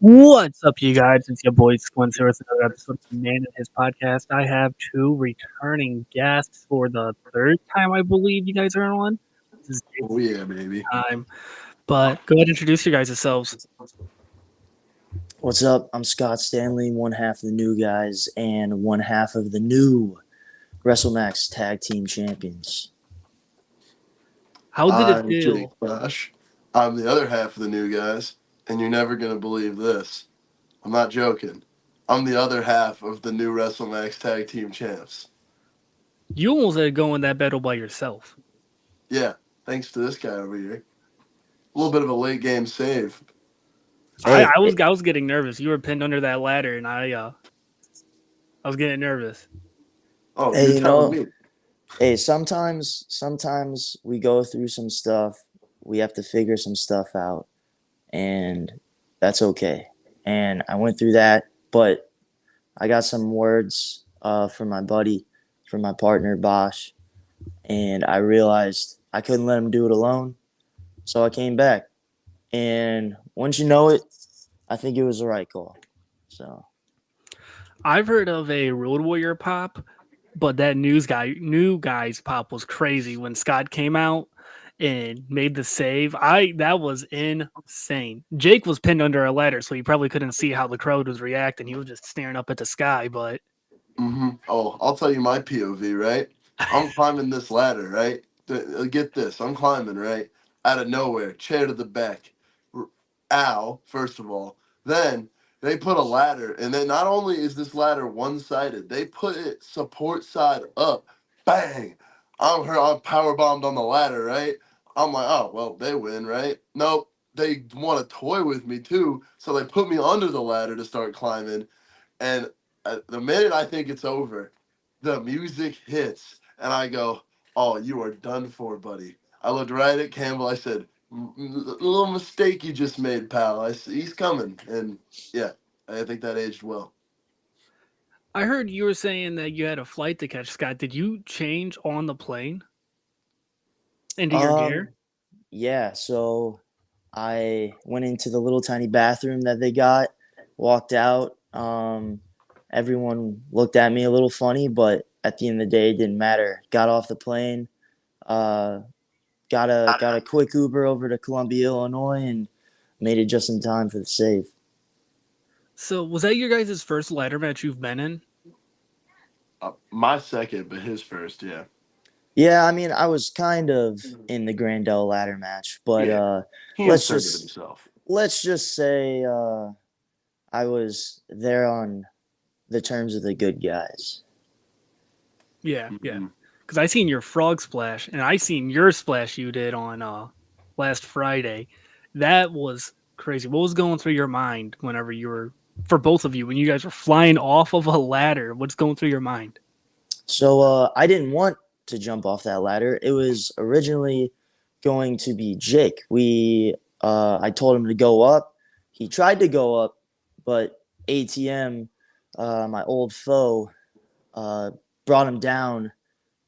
What's up, you guys? It's your boy Squints here with another episode of Man and His Podcast. I have two returning guests for the third time, I believe you guys are on. This is Oh Jake's yeah, baby. time, but go ahead and introduce you guys yourselves. What's up? I'm Scott Stanley, one half of the new guys and one half of the new WrestleMax Tag Team Champions. How did it I'm Jake feel? Bosch. I'm the other half of the new guys, and you're never gonna believe this. I'm not joking. I'm the other half of the new WrestleMax Tag Team Champs. You almost had to go in that battle by yourself. Yeah, thanks to this guy over here. A little bit of a late game save. I, Hey, I was I was getting nervous. You were pinned under that ladder, and I was getting nervous. Oh, hey, you're you telling know, me? sometimes we go through some stuff. We have to figure some stuff out, and that's okay. And I went through that, but I got some words from my buddy, from my partner Bosch, and I realized I couldn't let him do it alone. So I came back. And once you know it, I think it was the right call. So I've heard of a Road Warrior pop, but that new guy's pop was crazy when Scott came out and made the save. That was insane. Jake was pinned under a ladder, so he probably couldn't see how the crowd was reacting. He was just staring up at the sky, but Oh, I'll tell you my POV, right? I'm climbing this ladder, right? Get this. I'm climbing, right? Out of nowhere, chair to the back. R- Ow, first of all. Then they put a ladder, and then not only is this ladder one-sided, they put it support side up. Bang! I'm power bombed on the ladder, right? I'm like, oh well, they win, right? Nope. They want to toy with me too, so they put me under the ladder to start climbing. And the minute I think it's over, the music hits, and I go, "Oh, you are done for, buddy." I looked right at Campbell. I said, Little mistake you just made, pal." He's coming," and yeah, I think that aged well. I heard you were saying that you had a flight to catch, Scott. Did you change on the plane into your gear? um yeah, so I went into the little tiny bathroom that they got, walked out. Everyone looked at me a little funny, but at the end of the day, it didn't matter. Got off the plane, uh, got a quick Uber over to Columbia, Illinois, and made it just in time for the save. So was that your guys' first ladder match you've been in? My second, but his first, yeah. Yeah, I mean, I was kind of in the Grandel ladder match, but Yeah, he let's inserted just himself. let's just say I was there on the terms of the good guys. Yeah. Mm-hmm. Because I seen your frog splash, and I seen your splash you did on last Friday. That was crazy. What was going through your mind whenever you were, for both of you, when you guys were flying off of a ladder? What's going through your mind? So I didn't want to jump off that ladder. It was originally going to be Jake. I told him to go up. He tried to go up, but ATM, my old foe, uh, brought him down,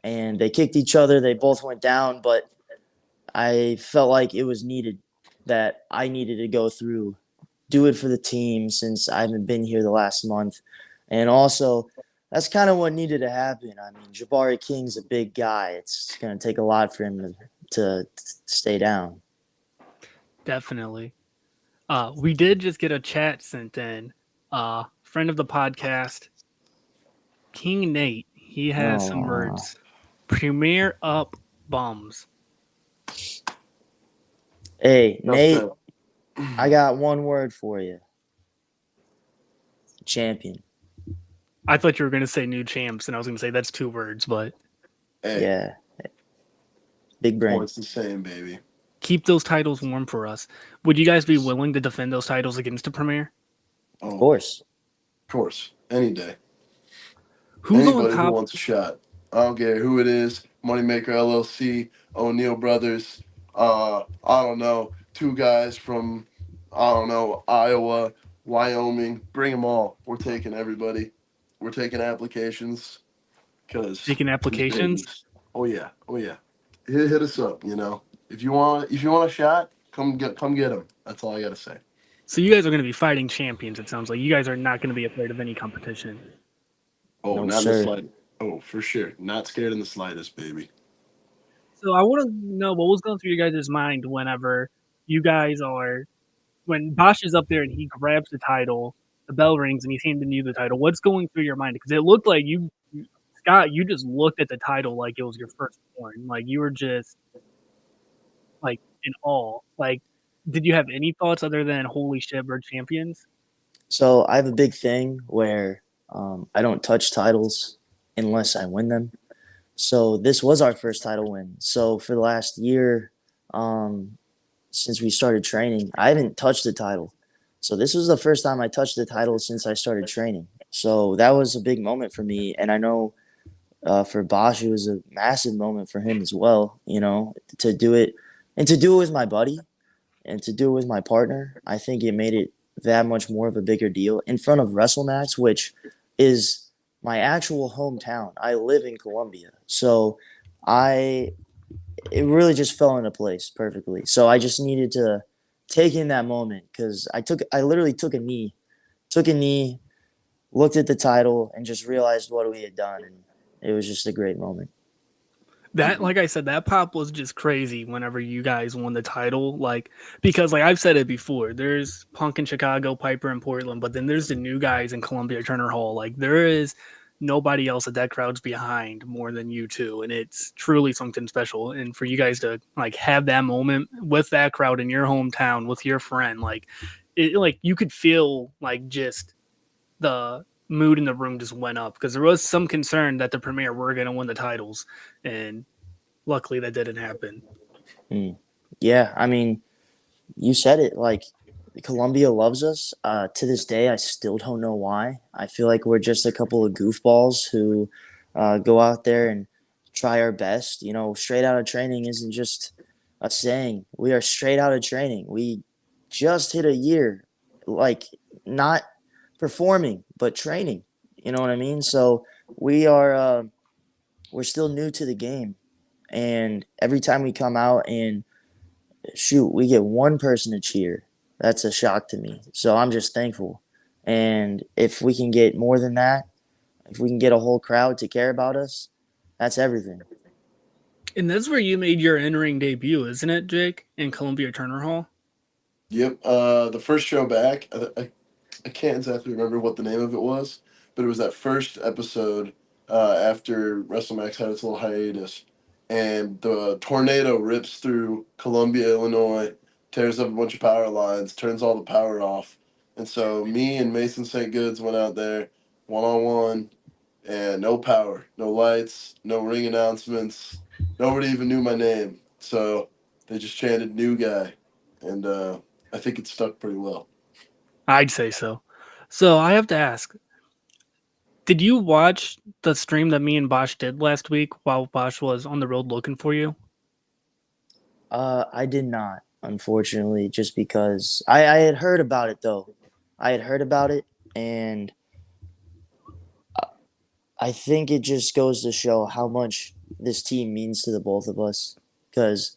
and they kicked each other. They both went down, but I felt like it was needed that I needed to go through, do it for the team since I haven't been here the last month. And also, that's kind of what needed to happen. I mean, Jabari King's a big guy. It's going to take a lot for him to stay down. Definitely. We did just get a chat sent in. Friend of the podcast, King Nate. He has some Oh, words. Premier up bums. hey, That's Nate, that. I got one word for you: champion. I thought you were going to say new champs, and I was going to say that's two words, but Hey, Yeah, big brain. points the same, baby. keep those titles warm for us. Would you guys be willing to defend those titles against the Premier? Of Oh, course. of course, any day. Who's on Anybody who top? wants a shot. I don't care who it is. Moneymaker LLC, O'Neill Brothers. I don't know. Two guys from, I don't know, Iowa, Wyoming. Bring them all. We're taking everybody. We're taking applications because Taking these applications? babies. Oh yeah, oh yeah. Hit us up. If you want a shot, come get them. That's all I gotta say. So you guys are going to be fighting champions. It sounds like you guys are not going to be afraid of any competition. Oh, No, not in the sir. slight. Oh, for sure. Not scared in the slightest, baby. So I want to know what was going through your guys' mind whenever you guys are when Bosch is up there and he grabs the title, the bell rings, and he's handing you the title. What's going through your mind? Because it looked like Scott, you just looked at the title like it was your firstborn. Like you were just like in awe. Like, did you have any thoughts other than "Holy shit, we're champions"? So I have a big thing where I don't touch titles unless I win them. So this was our first title win. So for the last year, um, since we started training, I haven't touched the title. So this was the first time I touched the title since I started training. So that was a big moment for me, and I know for Bosch it was a massive moment for him as well. You know, to do it and to do it with my buddy and to do it with my partner, I think it made it that much more of a bigger deal in front of WrestleMax, which is my actual hometown. I live in Colombia, so I it really just fell into place perfectly. So I just needed to take in that moment because I literally took a knee, looked at the title, and just realized what we had done, and it was just a great moment. That, like I said, that pop was just crazy whenever you guys won the title. Like, because like I've said it before, there's Punk in Chicago, Piper in Portland, but then there's the new guys in Columbia, Turner Hall. Like, there is nobody else that crowd's behind more than you two, and it's truly something special. And for you guys to like have that moment with that crowd in your hometown with your friend, like you could feel like just the mood in the room just went up because there was some concern that the premier were going to win the titles, and luckily that didn't happen. Mm. Yeah, I mean, you said it. Like Colombia loves us. To this day, I still don't know why. I feel like we're just a couple of goofballs who go out there and try our best. You know, straight out of training isn't just a saying. We are straight out of training. We just hit a year, like not performing but training. You know what I mean? So we are we're still new to the game, and every time we come out and shoot, we get one person to cheer. That's a shock to me. So I'm just thankful. And if we can get more than that, if we can get a whole crowd to care about us, that's everything. And that's where you made your in-ring debut, isn't it, Jake, in Columbia Turner Hall? Yep. The first show back, I can't exactly remember what the name of it was, but it was that first episode after WrestleMax had its little hiatus, and the tornado rips through Columbia, Illinois, tears up a bunch of power lines, turns all the power off, and so me and Mason St. Goods went out there one on one, and no power, no lights, no ring announcements. Nobody even knew my name, so they just chanted "new guy," and I think it stuck pretty well. I'd say so. So I have to ask, did you watch the stream that me and Bosch did last week while Bosch was on the road looking for you? I did not, unfortunately, just because I had heard about it though. I had heard about it, and I think it just goes to show how much this team means to the both of us. Because,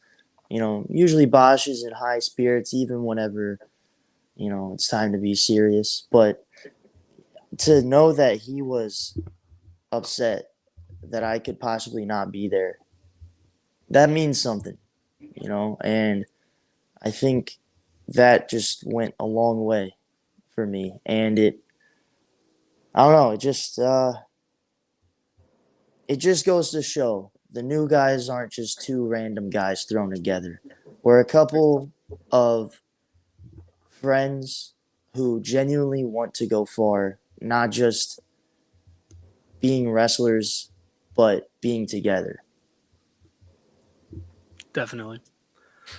you know, usually Bosch is in high spirits even whenever, you know, it's time to be serious. But to know that he was upset that I could possibly not be there, that means something, you know, and I think that just went a long way for me. And I don't know, it just goes to show the new guys aren't just two random guys thrown together. We're a couple of friends who genuinely want to go far, not just being wrestlers, but being together. Definitely.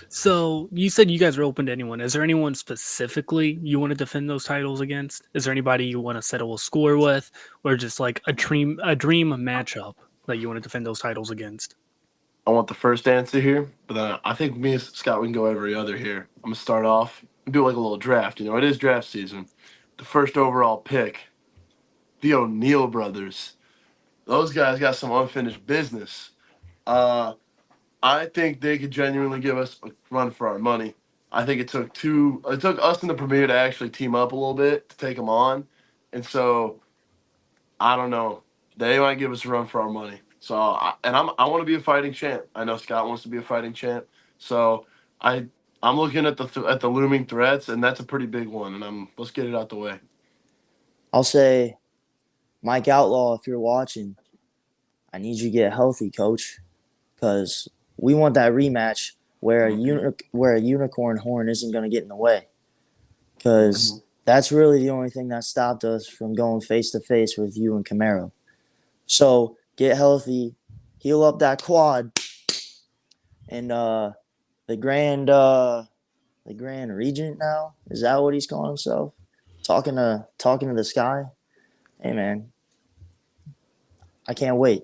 So you said you guys are open to anyone. Is there anyone specifically you want to defend those titles against? Is there anybody you want to settle a score with, or just like a dream matchup that you want to defend those titles against? I want the first answer here, but then I think me and Scott we can go every other here. I'm gonna start off and do like a little draft. You know, it is draft season. The first overall pick, the O'Neill brothers. Those guys got some unfinished business. Uh, I think they could genuinely give us a run for our money. I think it took us in the premiere to actually team up a little bit to take him on, and so I don't know. They might give us a run for our money. So I want to be a fighting champ. I know Scott wants to be a fighting champ. So I I'm looking at at the looming threats, and that's a pretty big one. And let's get it out the way. I'll say, Mike Outlaw, if you're watching, I need you to get healthy, coach, because we want that rematch where where a unicorn horn isn't going to get in the way. Because that's really the only thing that stopped us from going face to face with you and Camaro. So get healthy, heal up that quad, and the Grand Regent now, is that what he's calling himself? Talking to the sky. Hey man, I can't wait.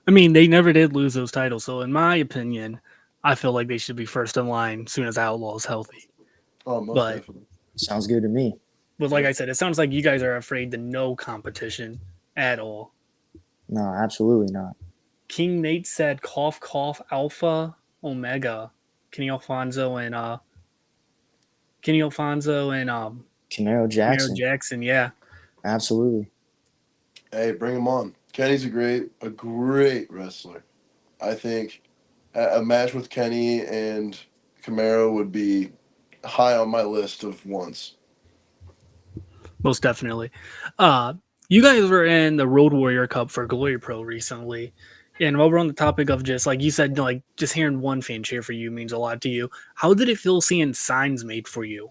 I mean, they never did lose those titles, so in my opinion, I feel like they should be first in line as soon as Outlaw is healthy. Oh, most But definitely. Sounds good to me. like I said, it sounds like you guys are afraid to no competition at all. No, absolutely not. King Nate said cough cough alpha omega. Kenny Alfonso and Camaro Camaro Jackson, Jackson, yeah. absolutely. Hey, bring him on. Kenny's a great wrestler. I think a match with Kenny and Camaro would be high on my list of wants. Most definitely. Uh, you guys were in the Road Warrior Cup for Glory Pro recently. And while we're on the topic of just like you said, like just hearing one fan cheer for you means a lot to you. How did it feel seeing signs made for you?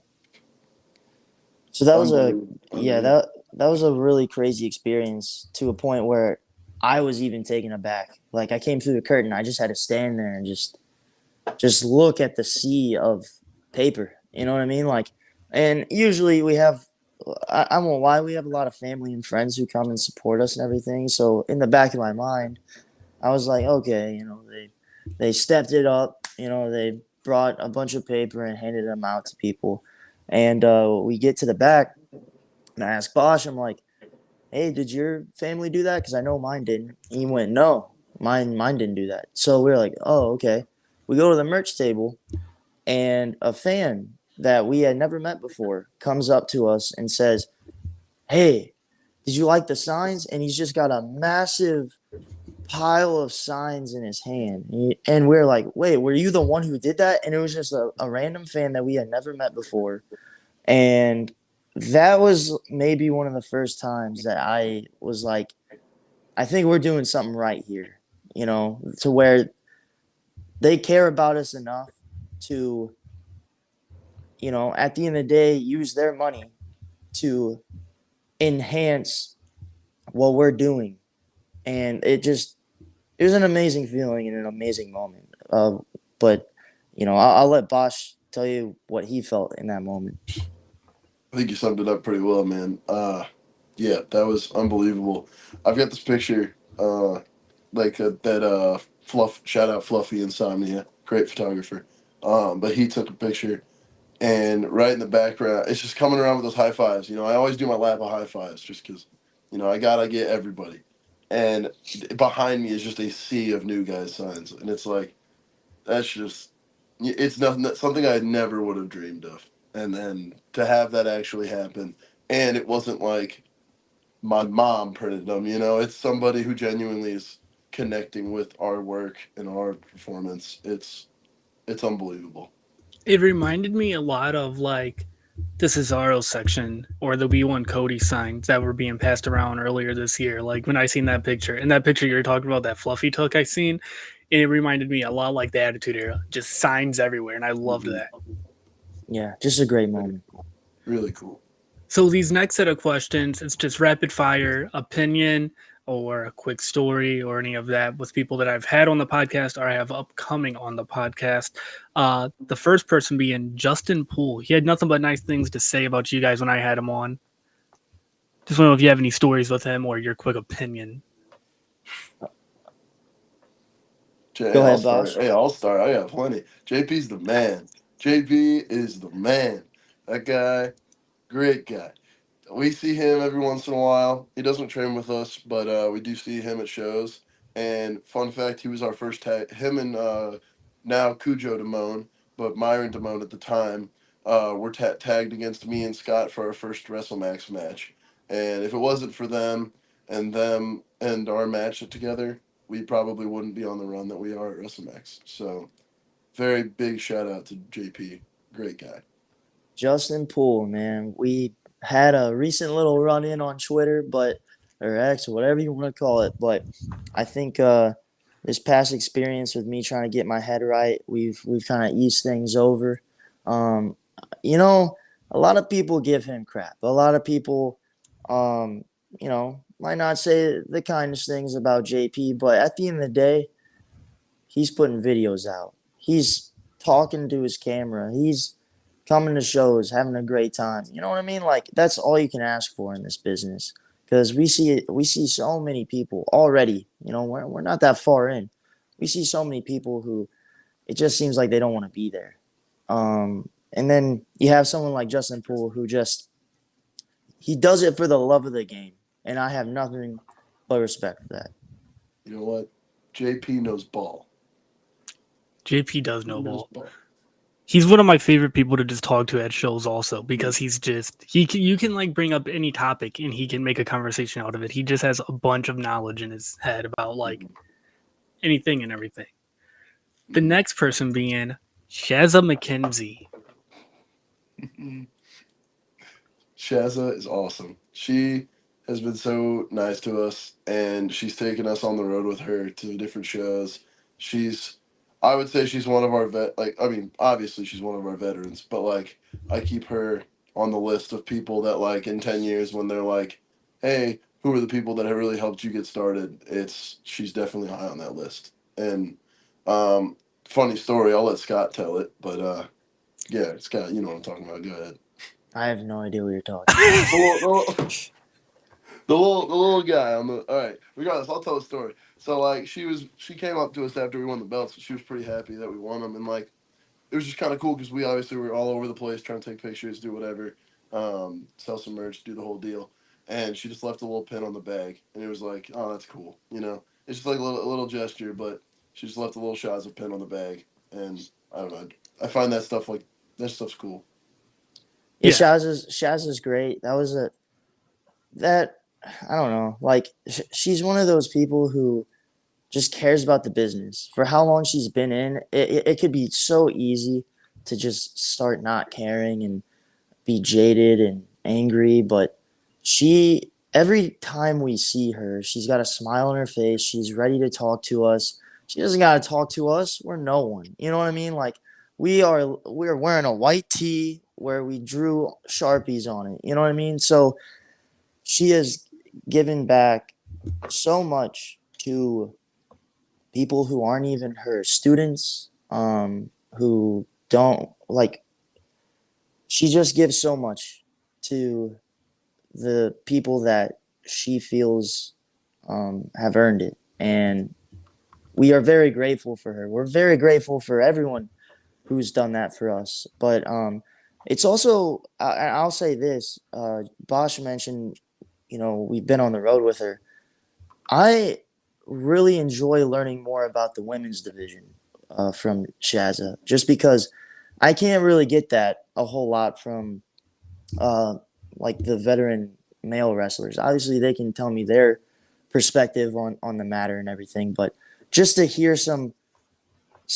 So that was a Unbelievable. yeah Unbelievable. that was a really crazy experience to a point where I was even taken aback. Like I came through the curtain, I just had to stand there and just look at the sea of paper. You know what I mean? Like, and usually we have, I won't lie, we have a lot of family and friends who come and support us and everything. So in the back of my mind, I was like, okay, they stepped it up. They brought a bunch of paper and handed them out to people. And we get to the back, and I asked Bosch, I'm like, hey, did your family do that? Because I know mine didn't. And he went, no, mine didn't do that. So we are like, oh, okay. We go to the merch table, and a fan that we had never met before comes up to us and says, hey, did you like the signs? And he's just got a massive pile of signs in his hand. And we're like, wait, were you the one who did that? And it was just a random fan that we had never met before. And that was maybe one of the first times that I was like, I think we're doing something right here, to where they care about us enough to, at the end of the day, use their money to enhance what we're doing. And it was an amazing feeling and an amazing moment. But, I'll let Bosch tell you what he felt in that moment. I think you summed it up pretty well, man. Yeah, that was unbelievable. I've got this picture, that Fluff. Shout out Fluffy Insomnia, great photographer. But he took a picture, and right in the background, it's just coming around with those high fives. I always do my lap of high fives just because, I gotta get everybody. And behind me is just a sea of new guys signs, and it's like that's just it's nothing something I never would have dreamed of. And then to have that actually happen, and it wasn't like my mom printed them. It's somebody who genuinely is connecting with our work and our performance. It's unbelievable. It reminded me a lot of like the Cesaro section or the B1 Cody signs that were being passed around earlier this year. Like when I seen that picture, and that picture you're talking about that Fluffy took, I seen, it reminded me a lot like the Attitude Era, just signs everywhere, and I loved Mhm. that. Yeah, just a great moment. Really cool. So these next set of questions, it's just rapid fire opinion or a quick story or any of that with people that I've had on the podcast or I have upcoming on the podcast. The first person being Justin Poole. He had nothing but nice things to say about you guys when I had him on. Just want to know if you have any stories with him or your quick opinion. Go I'll ahead, start. Bosch. Hey, I'll start. I got plenty. JP's the man. JP is the man. That guy, great guy. We see him every once in a while. He doesn't train with us, but we do see him at shows. And fun fact, he was our first tag. Him and now Cujo Damone but Myron Damone at the time were tagged against me and Scott for our first WrestleMax match. And if it wasn't for them and our match together, we probably wouldn't be on the run that we are at WrestleMax. So very big shout out to JP. Great guy. Justin Poole, man. We had a recent little run in on Twitter, but or X, whatever you want to call it. But I think this past experience with me trying to get my head right, we've kind of eased things over. Um, you know, a lot of people give him crap. A lot of people, um, might not say the kindest things about JP, but at the end of the day, he's putting videos out. He's talking to his camera. He's coming to shows, having a great time. You know what I mean? Like that's all you can ask for in this business. Because we see so many people already. We're not that far in. We see so many people who it just seems like they don't want to be there. And then you have someone like Justin Poole who just he does it for the love of the game, and I have nothing but respect for that. You know what? JP knows ball. JP does He know knows ball. ball. He's one of my favorite people to just talk to at shows also because you can like bring up any topic and he can make a conversation out of it. He just has a bunch of knowledge in his head about like anything and everything. The next person being Shazza McKenzie. Shazza is awesome. She has been so nice to us, and she's taken us on the road with her to different shows. She's, I would say she's one of our obviously she's one of our veterans, but like, I keep her on the list of people that like in 10 years when they're like, hey, who are the people that have really helped you get started? She's definitely high on that list. And, um, funny story, I'll let Scott tell it, but, yeah, Scott, you know what I'm talking about. Go ahead. I have no idea what you're talking about. The little guy on the. All right, regardless, I'll tell a story. So like she came up to us after we won the belts. So she was pretty happy that we won them, and like it was just kind of cool because we obviously were all over the place trying to take pictures, do whatever, sell some merch, do the whole deal. And she just left a little pin on the bag, and it was like, oh, that's cool. It's just like a little gesture, but she just left a little shots of pin on the bag, and I don't know. I find that stuff's cool. Yeah, Yeah, Shaz is great. That I don't know. Like she's one of those people who just cares about the business. For how long she's been in, it could be so easy to just start not caring and be jaded and angry. But every time we see her, she's got a smile on her face. She's ready to talk to us. She doesn't got to talk to us. We're no one. You know what I mean? Like we're wearing a white tee where we drew Sharpies on it. You know what I mean? So she has given back so much to people who aren't even her students, who don't like. She just gives so much to the people that she feels have earned it, and we are very grateful for her. We're very grateful for everyone who's done that for us. But it's also, I'll say this: Bosch mentioned, we've been on the road with her. I really enjoy learning more about the women's division from Shazza, just because I can't really get that a whole lot from uh, like the veteran male wrestlers. Obviously, they can tell me their perspective on the matter and everything, but just to hear some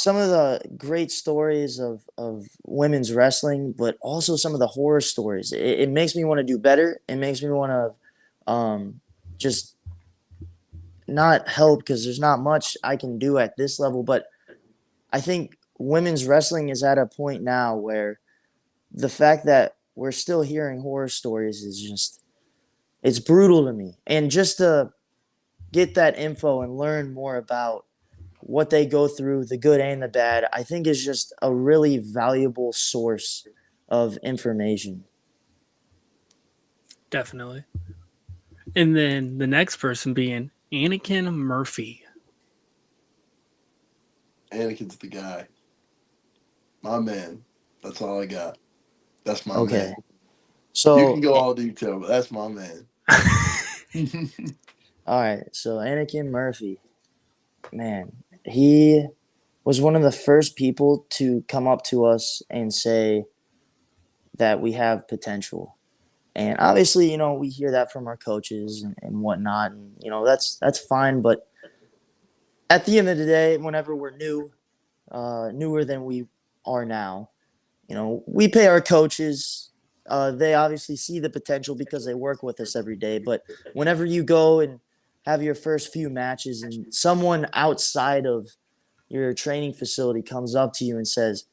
of the great stories of women's wrestling, but also some of the horror stories. It makes me want to do better. It makes me want to just not help because there's not much I can do at this level. But I think women's wrestling is at a point now where the fact that we're still hearing horror stories is just it's brutal to me. And just to get that info and learn more about what they go through, the good and the bad, I think is just a really valuable source of information. definitely. And then the next person being Anakin Murphy. Anakin's the guy. My man. That's all I got. That's my Okay. man. You can So, go all detail, but that's my man. all right. So, Anakin Murphy, man, he was one of the first people to come up to us and say that we have potential. And obviously, we hear that from our coaches and whatnot, and that's fine. But at the end of the day, whenever we're newer than we are now, we pay our coaches. They obviously see the potential because they work with us every day. But whenever you go and have your first few matches, and someone outside of your training facility comes up to you and says,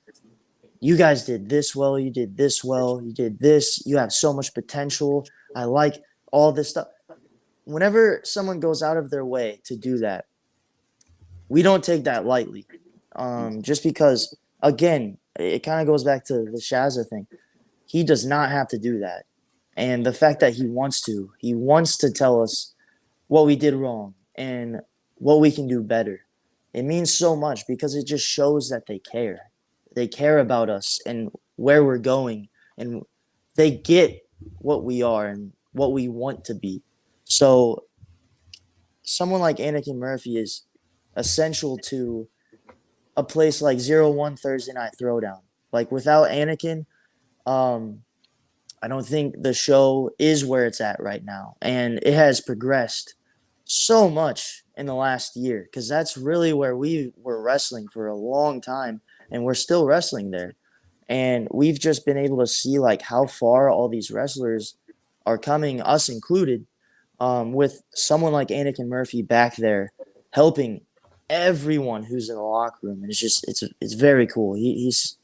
"You guys did this well. You did this well. You did this. You have so much potential. I like all this stuff." Whenever someone goes out of their way to do that, we don't take that lightly. Just because, again, it kind of goes back to the Shazza thing. He does not have to do that. And the fact that he wants to tell us what we did wrong and what we can do better. It means so much because it just shows that they care. They care about us and where we're going, and they get what we are and what we want to be. So someone like Anakin Murphy is essential to a place like 0-1 Thursday Night Throwdown. Like without Anakin, um, I don't think the show is where it's at right now. And it has progressed so much in the last year because that's really where we were wrestling for a long time, and we're still wrestling there. And we've just been able to see like how far all these wrestlers are coming, us included, with someone like Anakin Murphy back there helping everyone who's in the locker room. And it's very cool. He's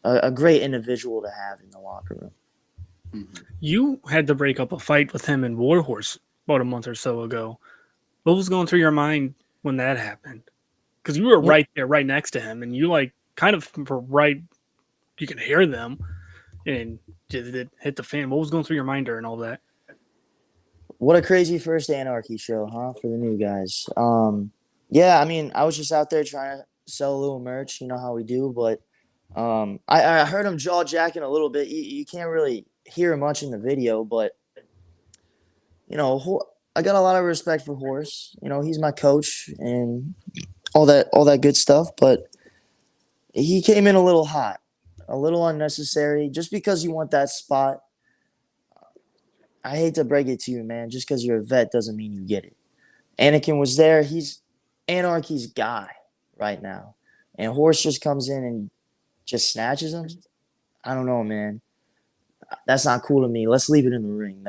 a great individual to have in the locker room. Mhm. You had to break up a fight with him and Warhorse about a month or so ago. What was going through your mind when that happened? Because you were Yeah. right there, right next to him, and you like kind of were right. You can hear them, and did it hit the fan? What was going through your mind during all that? What a crazy first Anarchy show, huh? For the new guys. Yeah, I mean, I was just out there trying to sell a little merch, you know how we do, but I heard him jaw jacking a little bit. You can't really hear much in the video, but I got a lot of respect for Horace. He's my coach and all that good stuff, but he came in a little hot, a little unnecessary, just because you want that spot. I hate to break it to you, man. Just because you're a vet doesn't mean you get it. Anakin was there. He's Anarchy's guy right now. And Horse just comes in and just snatches him. I don't know, man. That's not cool to me. Let's leave it in the ring.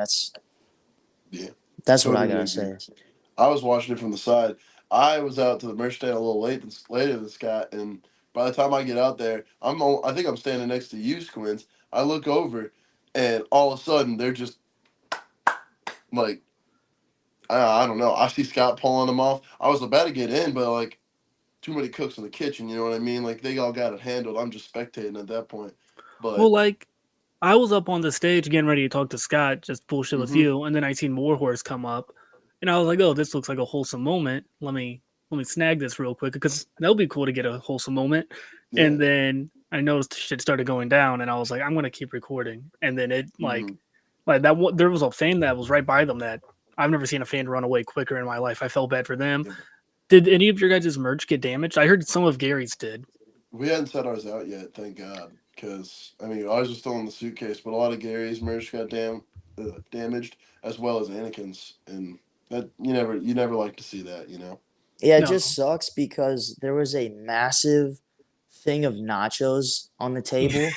Yeah, That's what I totally gotta agree. say. I was watching it from the side. I was out to the merch stand a little later than Scott, and by the time I get out there, I think I'm standing next to you, Squints. I look over, and all of a sudden they're just like, I don't know. I see Scott pulling them off. I was about to get in, but like too many cooks in the kitchen. You know what I mean? Like they all got it handled. I'm just spectating at that point. Well, But like I was up on the stage getting ready to talk to Scott, just bullshit with hmm you, and then I seen Warhorse come up, and I was like, "Oh, this looks like a wholesome moment. Let me snag this real quick because that'll be cool to get a wholesome moment." yeah, And then I noticed shit started going down, and I was like, "I'm gonna keep recording." And then it hmm like that. There was a fan that was right by them that I've never seen a fan run away quicker in my life. I felt bad for them. yeah. Did any of your guys' merch get damaged? I heard some of Gary's did. We hadn't set ours out yet, thank God. Because I mean, ours was still in the suitcase, but a lot of Gary's merch got damaged, as well as Anakin's, and that you never like to see that, you know. Yeah, it No. just sucks because there was a massive thing of nachos on the table.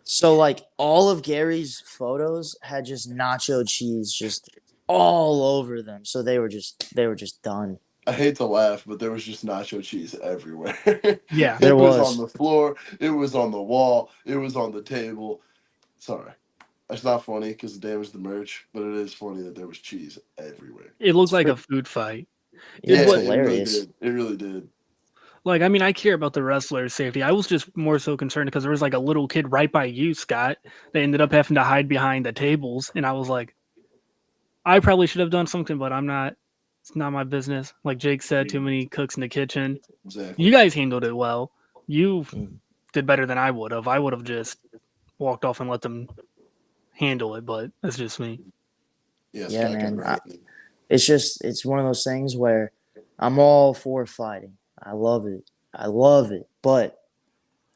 So like all of Gary's photos had just nacho cheese just all over them. So they were just done. I hate to laugh, but there was just nacho cheese everywhere. Yeah. There It was on was. the floor. It was on the wall. It was on the table. Sorry, it's not funny because it damaged the merch, but it is funny that there was cheese everywhere. It looked It's like a pretty, food fight. It yeah, it's Yeah, what it really hilarious. did. It really did. like I mean I care about the wrestler's safety. I was just more so concerned because there was like a little kid right by you, Scott. They ended up having to hide behind the tables, and I was like, I probably should have done something, but I'm not. It's not my business. Like Jake said, too many cooks in the kitchen. You Exactly. guys handled it well. You Mm. did better than I would have. I would have just walked off and let them handle it, but that's just me. Yeah, Yeah, Scott got man. right. It's one of those things where I'm all for fighting. I love it. I love it, but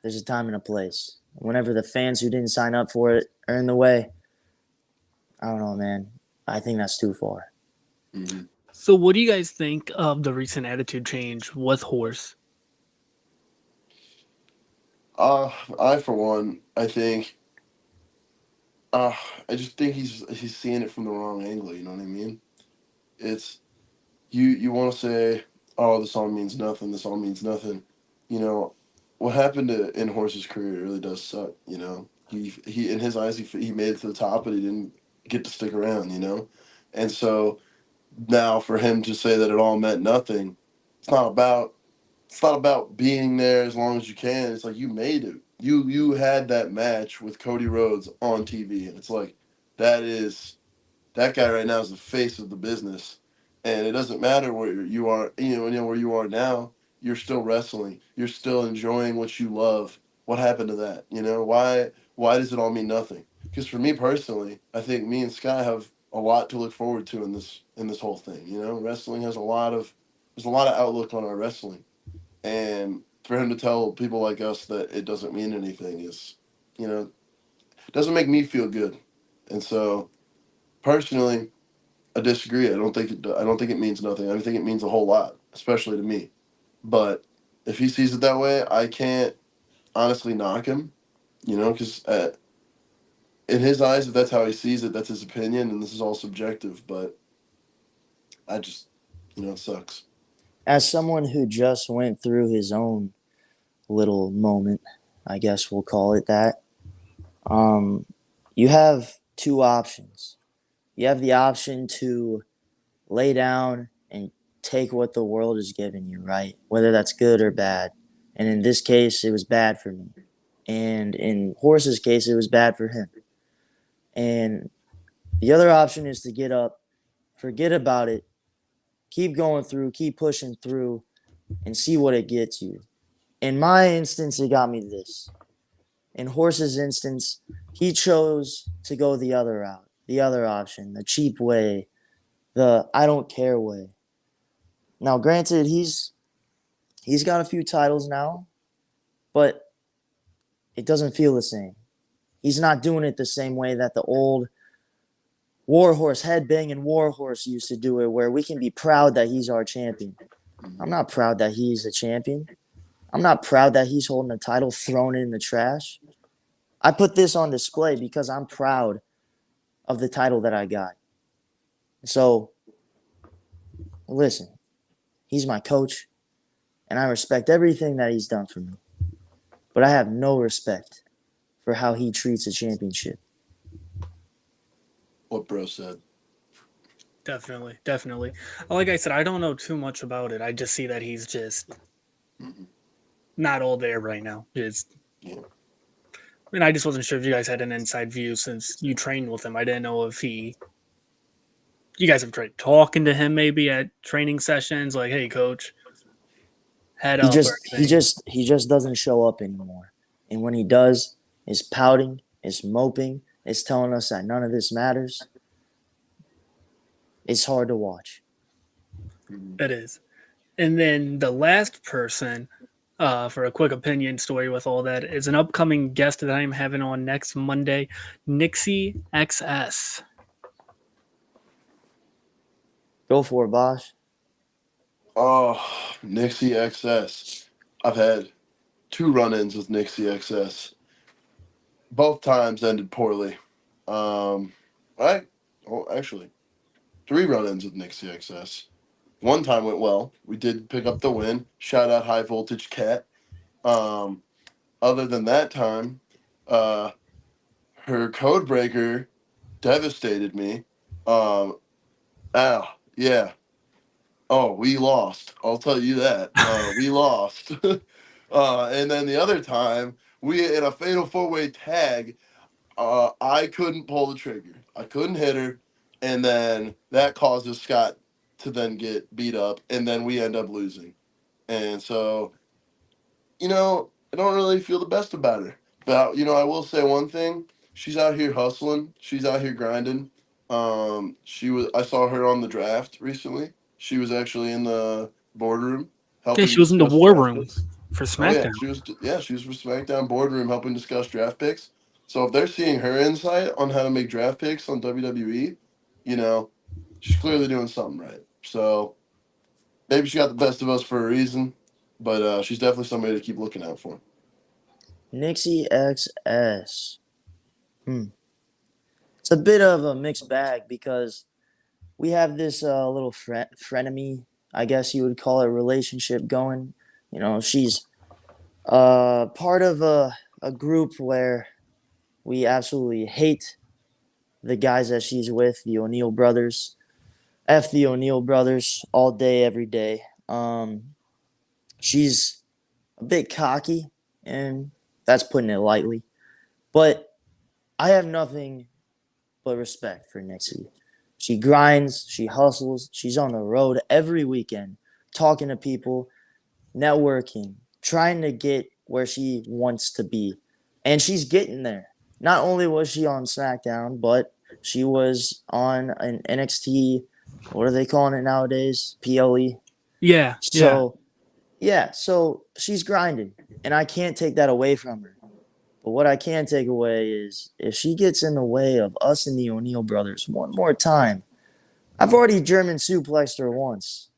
there's a time and a place. Whenever the fans who didn't sign up for it are in the way, I don't know, man. I think that's too far. Mm-hmm. So, what do you guys think of the recent attitude change with Horse? I for one, I think, uh, I just think he's seeing it from the wrong angle. You know what I mean? It's you want to say, oh, this song means nothing. This song means nothing. You know, what happened in Horse's career really does suck. You know, he in his eyes he made it to the top, but he didn't get to stick around. You know, and so now for him to say that it all meant nothing, it's not about it's not about being there as long as you can. It's like you made it. You had that match with Cody Rhodes on TV, and it's like that is that guy right now is the face of the business, and it doesn't matter where you are. Where you are now. You're still wrestling. You're still enjoying what you love. What happened to that? You know why? Why does it all mean nothing? Because for me personally, I think me and Sky have a lot to look forward to in this whole thing. You know, wrestling has a lot of there's a lot of outlook on our wrestling, and for him to tell people like us that it doesn't mean anything is, you know, doesn't make me feel good. And so personally, I disagree. I don't think it means nothing. I think it means a whole lot, especially to me. But if he sees it that way, I can't honestly knock him. You know, because in his eyes, if that's how he sees it, that's his opinion, and this is all subjective. But I just, it sucks. As someone who just went through his own little moment, I guess we'll call it that, um, you have two options. You have the option to lay down and take what the world is giving you, right? Whether that's good or bad. And in this case, it was bad for me. And in Horse's case, it was bad for him. And the other option is to get up, forget about it, keep going through, keep pushing through, and see what it gets you. In my instance, it got me this. In Horse's instance, he chose to go the other route, the other option, the cheap way, the I don't care way. Now, granted, he's got a few titles now, but it doesn't feel the same. He's not doing it the same way that the old Warhorse headbanging Warhorse used to do it, where we can be proud that he's our champion. I'm not proud that he's a champion. I'm not proud that he's holding a title thrown in the trash. I put this on display because I'm proud of the title that I got. So, listen, he's my coach, and I respect everything that he's done for me. But I have no respect for how he treats a championship. What bro said. Definitely, definitely. Like I said, I don't know too much about it. I just see that he's just Mm-hmm. not all there right now. Just, Yeah. and I just wasn't sure if you guys had an inside view since you trained with him. I didn't know if you guys have tried talking to him maybe at training sessions, like, "Hey, coach, head He up" or just he anything. just he just doesn't show up anymore. And when he does, is pouting, is moping, is telling us that none of this matters. It's hard to watch. Mm-hmm. It is. And then the last person, for a quick opinion story with all that, is an upcoming guest that I'm having on next Monday, Nixie XS. Go for it, Bosh. Oh, Nixie XS. I've had two run-ins with Nixie XS. Both times ended poorly. Um, right? Oh, actually, three run-ins with Nixie XS. One time went well. We did pick up the win. Shout out High Voltage Cat. Um, other than that time, uh, her code breaker devastated me. Yeah. Oh, we lost. I'll tell you that. We lost. And then the other time, we in a fatal four-way tag. I couldn't pull the trigger. I couldn't hit her, and then that causes Scott to then get beat up, and then we end up losing. And so, I don't really feel the best about her. But I will say one thing: she's out here hustling. She's out here grinding. She was. I saw her on the draft recently. She was actually in the boardroom Yeah, helping she was in the discuss war draft room. picks. for Oh yeah, SmackDown. she was for SmackDown boardroom helping discuss draft picks. So if they're seeing her insight on how to make draft picks on WWE, you know, she's clearly doing something right. So maybe she got the best of us for a reason, but she's definitely somebody to keep looking out for. Nixie XS. It's a bit of a mixed bag because we have this little frenemy, I guess you would call it, relationship going. She's part of a group where we absolutely hate the guys that she's with, the O'Neill brothers. F the O'Neill brothers all day, every day. She's a bit cocky, and that's putting it lightly. But I have nothing but respect for Nixie. She grinds, she hustles, she's on the road every weekend, talking to people, networking, trying to get where she wants to be. And she's getting there. Not only was she on SmackDown, but she was on an NXT, what are they calling it nowadays? PLE. Yeah, So, yeah, so she's grinding, and I can't take that away from her. But what I can take away is if she gets in the way of us and the O'Neill brothers one more time, I've already German suplexed her once.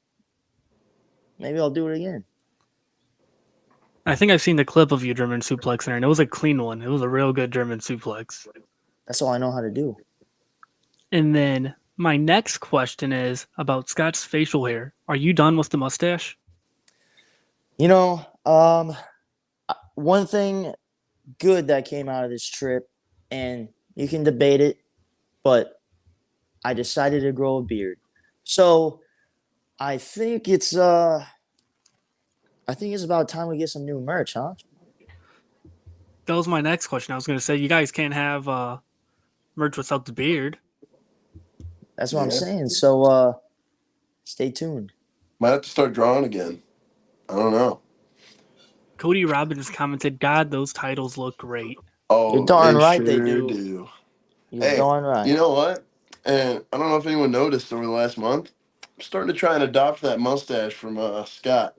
Maybe I'll do it again. I think I've seen the clip of you German suplexing her, and it was a clean one. It was a real good German suplex. That's all I know how to do. And then my next question is about Scott's facial hair. Are you done with the mustache? One thing good that came out of this trip, and you can debate it, but I decided to grow a beard. So I think it's about time we get some new merch, huh? That was my next question. I was going to say, you guys can't have merch without the beard. That's what I'm saying. So stay tuned. Might have to start drawing again. I don't know. Cody Robbins commented, God, those titles look great. Oh, You're darn right sure they do. You're Hey, darn right. you know what? And I don't know if anyone noticed over the last month, I'm starting to try and adopt that mustache from Scott.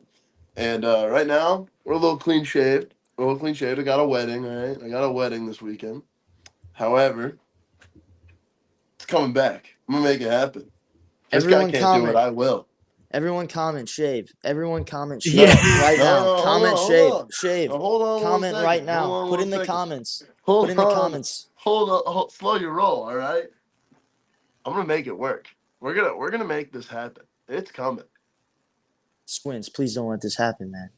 And right now, we're a little clean shaved. We're a little clean shaved. I got a wedding, all right? I got a wedding this weekend. However, it's coming back. I'm going to make it happen. If this guy can't do it, I will. Everyone comment shave. Everyone comment shave Yeah. right now. Comment shave. Shave. Now, hold on Comment one right second. now. Hold on Put one in the second. comments. Hold Put in the on. comments. Hold on. Slow your roll, all right? I'm gonna make it work. We're gonna make this happen. It's coming. Squints, please don't let this happen, man.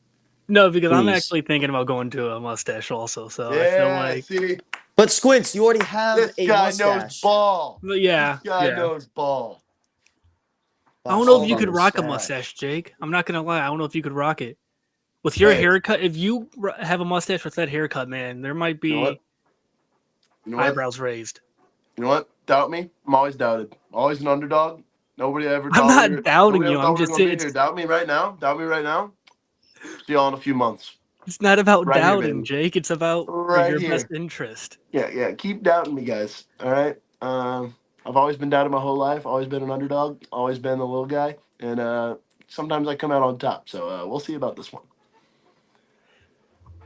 No, because I'm Please. actually thinking about going to a mustache also. So I feel Yeah, like, see, But Squints, you already have this a guy knows mustache. ball. but yeah, This guy yeah. knows ball. I don't know if All you about could the rock a stash. mustache, Jake. I'm not gonna lie. I don't know if you could rock it with your Hey. haircut. If you have a mustache with that haircut, man, there might You know what? be You know what? eyebrows raised. You know what? Doubt me. I'm always doubted. Always an underdog. Nobody ever I'm thought we not were. doubting Nobody you. ever I'm thought we were just gonna saying be here. Doubt me right now. Doubt me right now. See y'all in a few months. it's not about Right here, doubting, baby. Jake. It's about Right your here. best interest. Yeah. Keep doubting me, guys. All right. I've always been doubted my whole life. Always been an underdog. Always been the little guy. And sometimes I come out on top. So we'll see about this one.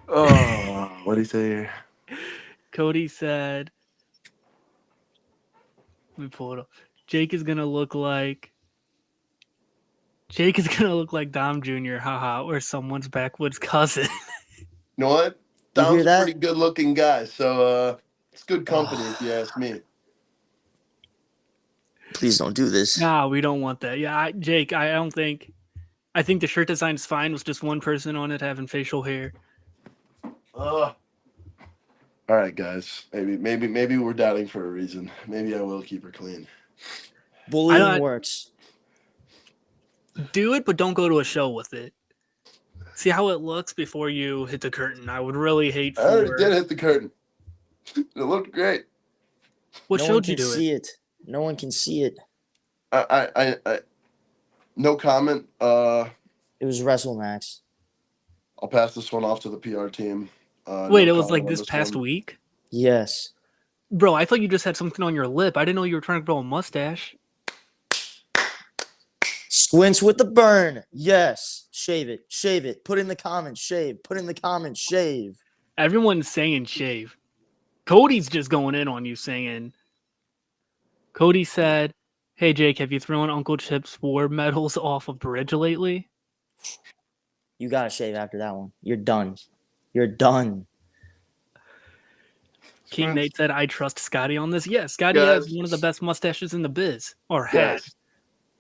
Oh, what do you say here? Cody said, let me pull it up. Jake is gonna look like Dom Jr. Haha, or someone's backwoods cousin. You know what? You hear Dom's a that? pretty good looking guy. So it's good company if you ask me. Please don't do this. Nah, we don't want that. Yeah, Jake, I don't think. I think the shirt design is fine with just one person on it having facial hair. All right, guys. Maybe we're doubting for a reason. Maybe I will keep her clean. Bullying works. Do it, but don't go to a show with it. See how it looks before you hit the curtain. I would really hate for. I already did hit the curtain. It looked great. What No showed one you can do see it? it. No one can see it. I no comment. It was WrestleMax. I'll pass this one off to the PR team. Wait, no it was comment like on this past one. week? Yes. Bro, I thought you just had something on your lip. I didn't know you were trying to grow a mustache. Squints with the burn. Yes. Shave it. Shave it. Put in the comments. Shave. Put in the comments. Shave. Everyone's saying shave. Cody's just going in on you saying. Cody said, "Hey Jake, have you thrown Uncle Chip's war medals off a bridge lately?" You gotta shave after that one. You're done. You're done. King Nate said, "I trust Scotty on this." Yeah, Scotty has one of the best mustaches in the biz, or had.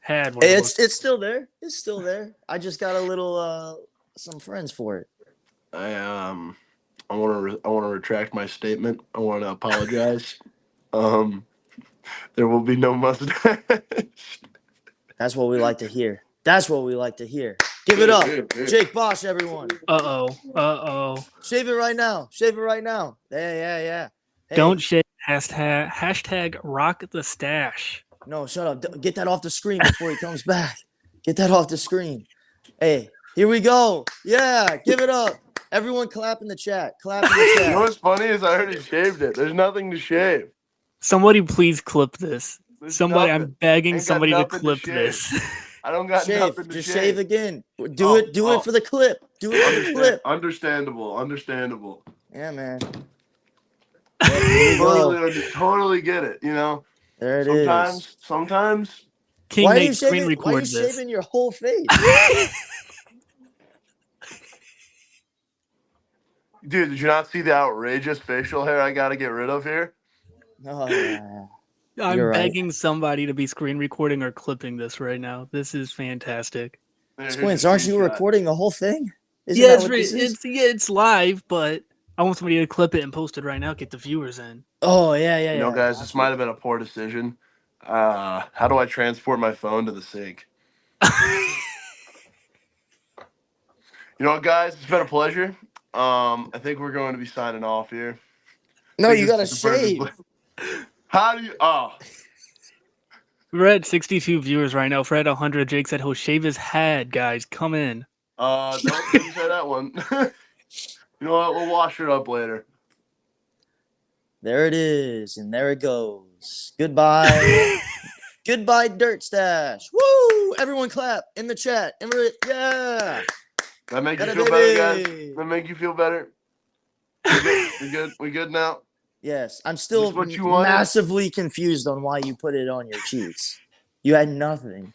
Had one. It's still there. It's still there. I just got a little some friends for it. I want to retract my statement. I want to apologize. There will be no mustache. That's what we like to hear. That's what we like to hear. Give it up, Jake Bosch, everyone. Uh-oh. Shave it right now. Shave it right now. Yeah. Hey. Don't shave. Hashtag rock the stash. No, shut up. Get that off the screen before he comes back. Get that off the screen. Hey, here we go. Yeah, give it up. Everyone clap in the chat. Clap in the chat. You know what's funny is I already shaved it. There's nothing to shave. Somebody please clip this. There's Somebody, nothing. I'm begging Ain't got somebody to nothing to clip shave. this. I don't got Shave. nothing to Just shave. shave again. Do it for the clip. Do it for the clip. Understandable. Yeah, man. Yeah, totally get it. You know. There it is. Sometimes. King Why are Nate screen record Why are you this. shaving your whole face? Dude, did you not see the outrageous facial hair I got to get rid of here? Oh, yeah. I'm begging somebody to be screen recording or clipping this right now. This is fantastic. Squints, aren't you recording the whole thing? It's live, but I want somebody to clip it and post it right now. Get the viewers in. Oh, yeah. You know, guys, this might have been a poor decision. How do I transport my phone to the sink? You know what, guys? It's been a pleasure. I think we're going to be signing off here. No, you gotta shave. How do you? Oh, we're at 62 viewers right now. If we're at 100, Jake said he'll shave his head. Guys, come in. Don't say that one. You know what? We'll wash it up later. There it is, and there it goes. Goodbye. Goodbye, Dirt Stash. Woo! Everyone clap in the chat. Yeah. That make you feel better, guys? That make you feel better? We good? We good now? Yes. I'm still massively confused on why you put it on your cheeks. You had nothing.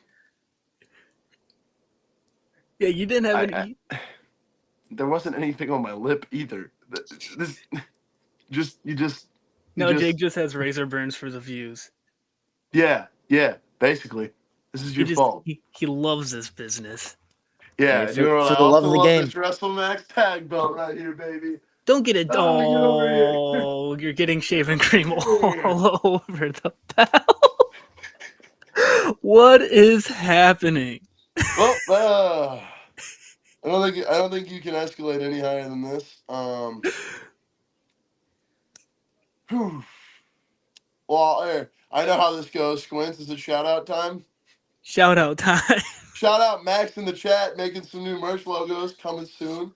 Yeah, you didn't have any. There wasn't anything on my lip either. Jake just has razor burns for the views. Yeah, basically. This is your fault. He loves this business. Yeah, for the love of the game. This WrestleMax tag belt right here, baby. Don't get it. Oh, you're getting shaving cream all over the belt. What is happening? Well, I don't think you can escalate any higher than this. Well, I know how this goes. Squints, is it shout out time? Shout out time. Shout out Max in the chat making some new merch logos. Coming soon.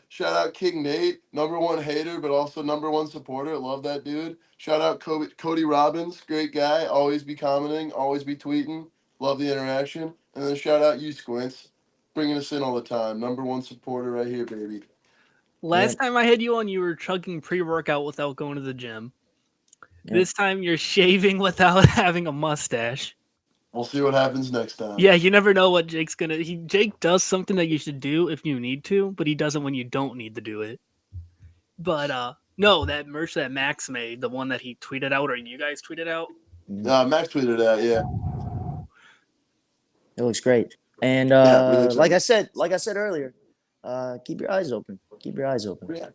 Shout out King Nate, #1 hater, but also #1 supporter. Love that dude. Shout out Cody Robbins, great guy. Always be commenting, always be tweeting. Love the interaction. And then shout out you, Squints, bringing us in all the time. #1 supporter right here, baby. Last time I had you on, you were chugging pre-workout without going to the gym. Yep. This time you're shaving without having a mustache. We'll see what happens next time. Yeah, you never know what Jake's gonna. Jake does something that you should do if you need to, but he does it when you don't need to do it. But no, that merch that Max made, the one that he tweeted out, or you guys tweeted out. Max tweeted out. Yeah, it looks great. And really like I said earlier, keep your eyes open. Keep your eyes open. Yeah.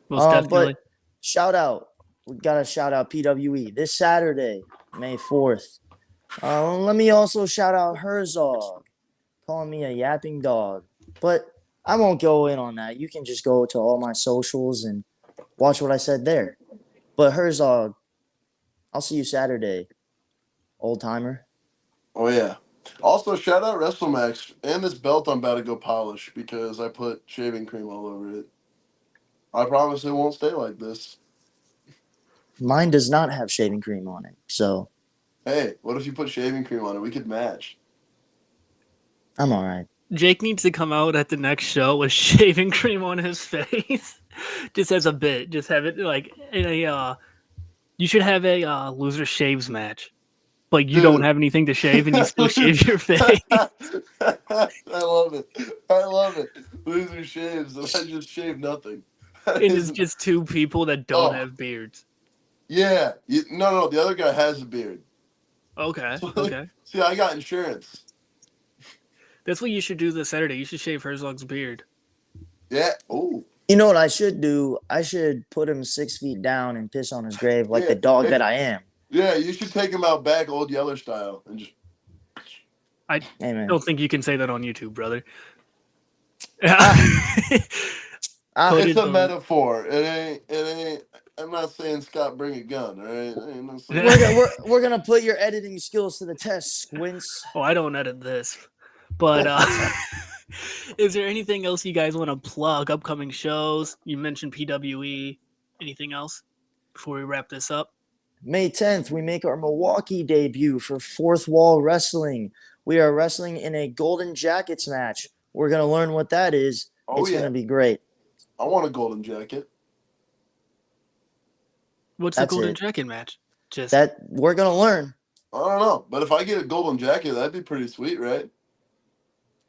But shout out. We got to shout out PWE this Saturday, May 4th. Let me also shout out Herzog, calling me a yapping dog. But I won't go in on that. You can just go to all my socials and watch what I said there. But Herzog, I'll see you Saturday, old timer. Oh, yeah. Also, shout out WrestleMax and this belt I'm about to go polish because I put shaving cream all over it. I promise it won't stay like this. Mine does not have shaving cream on it, so. Hey, what if you put shaving cream on it? We could match. I'm all right. Jake needs to come out at the next show with shaving cream on his face, just as a bit. Just have it like in a. You should have a loser shaves match. Like you don't Dude. have anything to shave and you still shave your face. I love it. I love it. Loser shaves, and I just shave nothing. That And it's isn't. just two people that don't Oh, have beards. yeah. No. The other guy has a beard. Okay, So, okay. see, I got insurance. That's what you should do this Saturday. You should shave Herzog's beard. Yeah. Oh. You know what I should do? I should put him 6 feet down and piss on his grave like Yeah. the dog that I am. Yeah. You should take him out back, Old Yeller style, and just. I Amen. don't think you can say that on YouTube, brother. It's a metaphor. It ain't. I'm not saying Scott bring a gun. All right. Ain't no saying. We're gonna put your editing skills to the test, Squints. Oh, I don't edit this. But is there anything else you guys want to plug? Upcoming shows? You mentioned PWE. Anything else before we wrap this up? May 10th, we make our Milwaukee debut for Fourth Wall Wrestling. We are wrestling in a Golden Jackets match. We're gonna learn what that is. Oh, It's yeah. gonna be great. I want a golden jacket. What's That's the Golden it. Jacket match? Just That we're gonna learn. I don't know, but if I get a golden jacket, that'd be pretty sweet, right?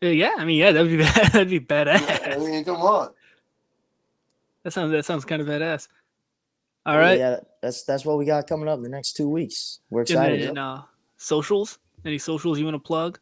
yeah. I mean, yeah, that'd be badass. Yeah, I mean, come on. That sounds kind of badass. All Oh, right. yeah, that's what we got coming up the next 2 weeks. We're And excited. then socials? Any socials you want to plug?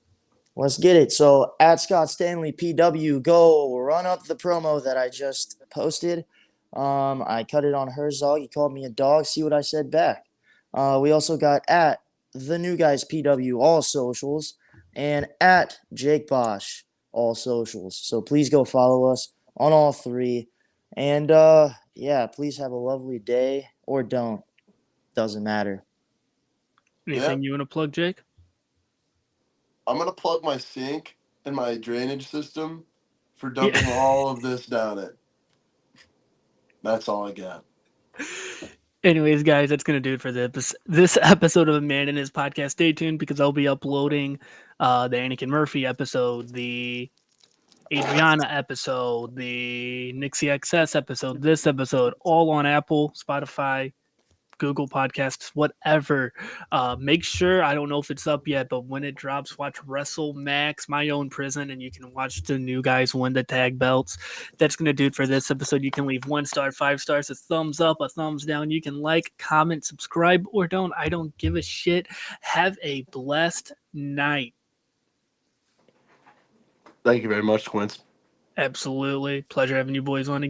Let's get it. So at Scott Stanley PW, go run up the promo that I just posted. I cut it on Herzog. He called me a dog. See what I said back. We also got at the New Guys PW, all socials, and at Jake Bosch, all socials. So please go follow us on all three. And yeah, please have a lovely day or don't. Doesn't matter. Anything you want to plug, Jake? I'm gonna plug my sink and my drainage system for dumping all of this down it. That's all I got. Anyways, guys, that's going to do it for this episode of A Man and His Podcast. Stay tuned because I'll be uploading the Anakin Murphy episode, the Adriana episode, the Nixie XS episode, this episode, all on Apple, Spotify, Google Podcasts, whatever. Make sure, I don't know if it's up yet, but when it drops, watch Wrestle Max, My Own Prison, and you can watch the new guys win the tag belts. That's going to do it for this episode. You can leave 1 star, 5 stars, a thumbs up, a thumbs down. You can like, comment, subscribe, or don't. I don't give a shit. Have a blessed night. Thank you very much, Quince. Absolutely. Pleasure having you boys on again.